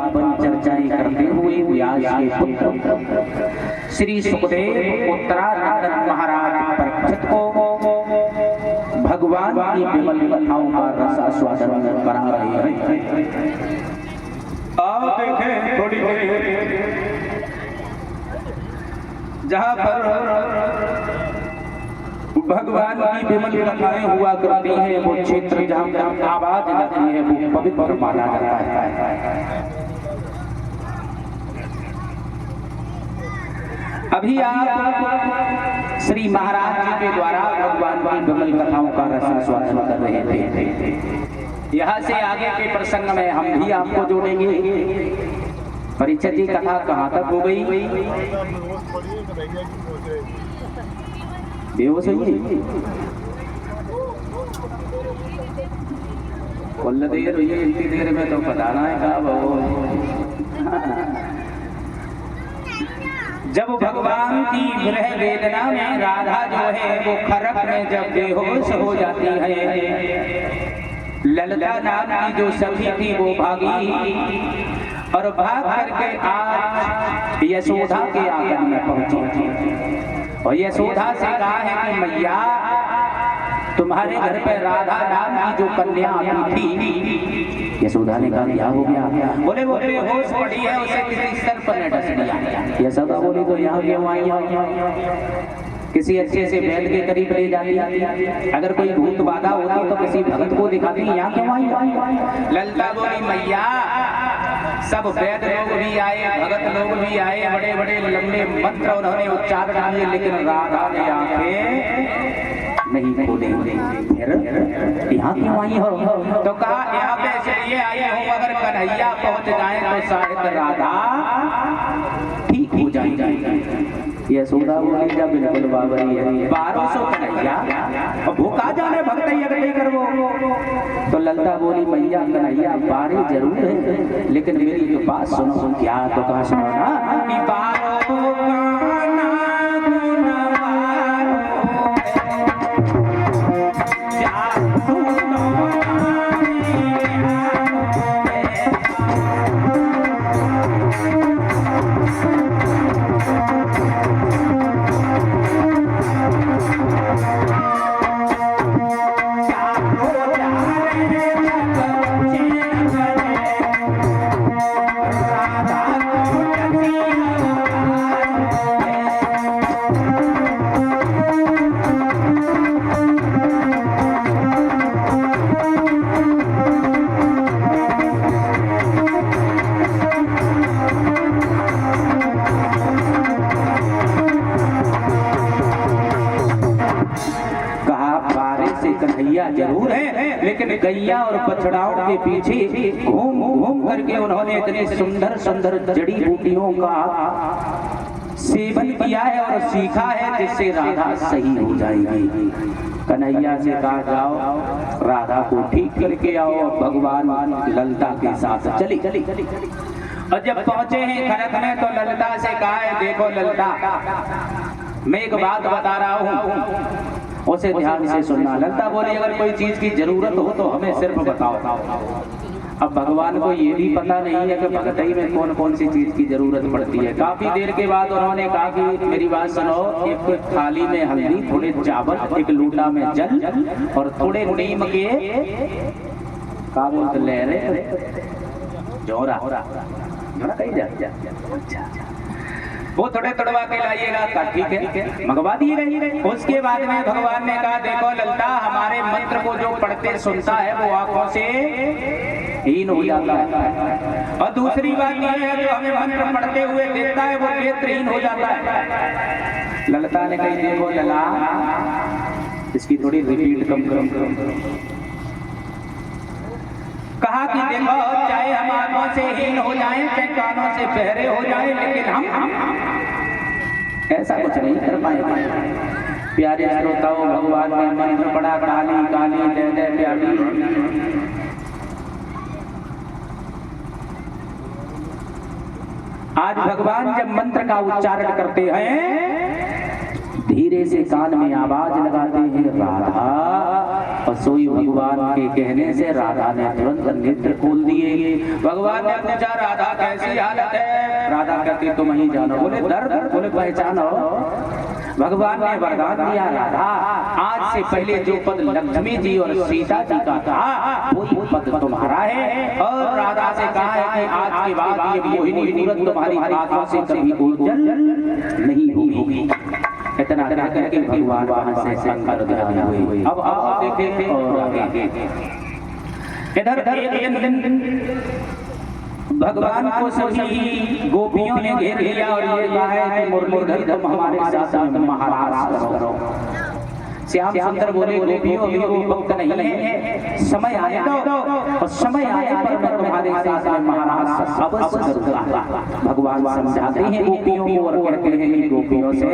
बातवन चर्चाएं करते हुए व्यास के पुत्र श्री सुखदेव उत्तरानंद महाराज परीक्षित को भगवान की विमल कथाओं का रसास्वादन करा रहे हैं। आप देखें थोड़ी देर जहाँ पर भगवान की विमल कथाएं हुआ करती हैं, वो क्षेत्र जहाँ आवाज लगती है वो पवित्र माना जाता है। अभी आप श्री महाराज जी के द्वारा भगवान की विमल कथाओं का रसास्वादन कर रहे थे। यहाँ से आगे के प्रसंग में हम भी आपको जोड़ेंगे। परीक्षित जी कथा कहाँ तक हो गई? बेहोश हुई कुल देर हुई, इतनी देर में तो बताना है का वो। जब भगवान की विरह वेदना में राधा जो है वो खरक में जब बेहोश हो जाती है, ललता नाम की जो सखी थी वो भागी और भाग करके आज यशोदा के आंगन में पहुंची और यशोदा से कहा है कि मैया तुम्हारे घर पे राधा नाम की जो कन्या आई थी। यशोदा ने कहा क्या हो गया? बोले वो बेहोश पड़ी है, उसे किसी सर्प ने डस दिया। यशोदा बोली तो यहाँ क्यों आई? किसी अच्छे से बैल के करीब ले जाती, अगर कोई भूत बाधा होती तो किसी भक्त को दिखाती, यहाँ क्यों आई? ललता बोली मैया सब वैद लोग भी आए, भगत लोग भी आए, बड़े बड़े लंबे मंत्र उन्होंने उच्चारण किए, लेकिन राधा ने आंखें नहीं खोली। फिर यहाँ क्यों आई हो? तो कहा यहाँ पे इसलिए आई हूँ अगर कन्हैया पहुँच जाए तो शायद राधा ठीक हो जाएगी। यशोदा बोली जा बिल्कुल बाबरी है, 1200 कन्हैया और भूखा जाने भक्त यज्ञ करवो। तो ललता बोली मैया कन्हैया 12 जरूर है, लेकिन मेरी जो बात सुनो। क्या? तो कहा सुनो ना कि 12 जरूर है, लेकिन गैया और बछड़ाओं के पीछे घूम घूम करके उन्होंने इतने सुंदर सुंदर जड़ी बूटियों का सेवन किया है और सीखा है जिससे राधा सही हो जाएगी। कन्हैया से कहा जाओ राधा को ठीक करके आओ, भगवान ललता के साथ चली। और जब पहुंचे हैं खरक में तो ललता से कहा है देखो ललता मैं एक बात बता रहा हूँ, उसे ध्यान से सुनना। ललता बोली अगर कोई चीज की जरूरत हो तो हमें सिर्फ बताओ। अब भगवान को ये भी पता नहीं है कि भगतई में कौन कौन सी चीज की जरूरत पड़ती है। काफी देर के बाद उन्होंने कहा कि मेरी बात सुनो, एक थाली में हल्दी, थोड़े चावल, एक लोटा में जल और थोड़े नीम के का बोलते लहरे जोरा कहीं जा वो थोड़े तड़वा के लाइएगा। ठीक है, मंगवा दिए गए। उसके बाद में भगवान ने कहा देखो ललता हमारे मंत्र को जो पढ़ते सुनता है वो आंखों से हीन हो जाता है, और दूसरी बात यह है जो हमें मंत्र पढ़ते हुए देखता है वो नेत्रहीन हो जाता है। ललता ने कही देखो लला इसकी थोड़ी रिपीट कम करो। कहा कि देखो चाहे हम आंखों से हीन हो जाएं, चाहे कानों से बहरे हो जाएं, लेकिन हम ऐसा कुछ नहीं कर पाएंगे। प्यारे श्रोताओं भगवान ने मंत्र पढ़ा काली काली दे दे प्यारी। आज भगवान जब मंत्र का उच्चारण करते हैं धीरे से कान में आवाज लगाते हैं राधा और सोई भगवान के कहने से राधा ने तुरंत नेत्र खोल दिए। भगवान ने पूछा राधा कैसी हालत है? राधा कहती तुम ही जानो। बोले दर्द? बोले पहचानो। भगवान ने वरदान दिया राधा आज से पहले जो पद लक्ष्मी जी और सीता जी का था वही पद तुम्हारा है। और राधा से कहा है कि आज के बाद ये मोहिनी मूरत तुम्हारी आंखों से कभी ओझल नहीं होगी। इतना करके भगवान वहां से शंकर ध्यान हुए। अब आप देखें और आगे इधर एक दिन भगवान को सभी गोपियों ने घेर लिया और ये कहा है कि मुरलीधर तुम हमारे साथ महाराज करो। श्याम सुंदर बोले गोपियों अभी वो वक्त नहीं है, समय आए दो और समय आए पर मैं तुम्हारे साथ में महाराज अवश्य करूंगा। भगवान समझाते हैं गोपियों को और कहते हैं कि गोपियों से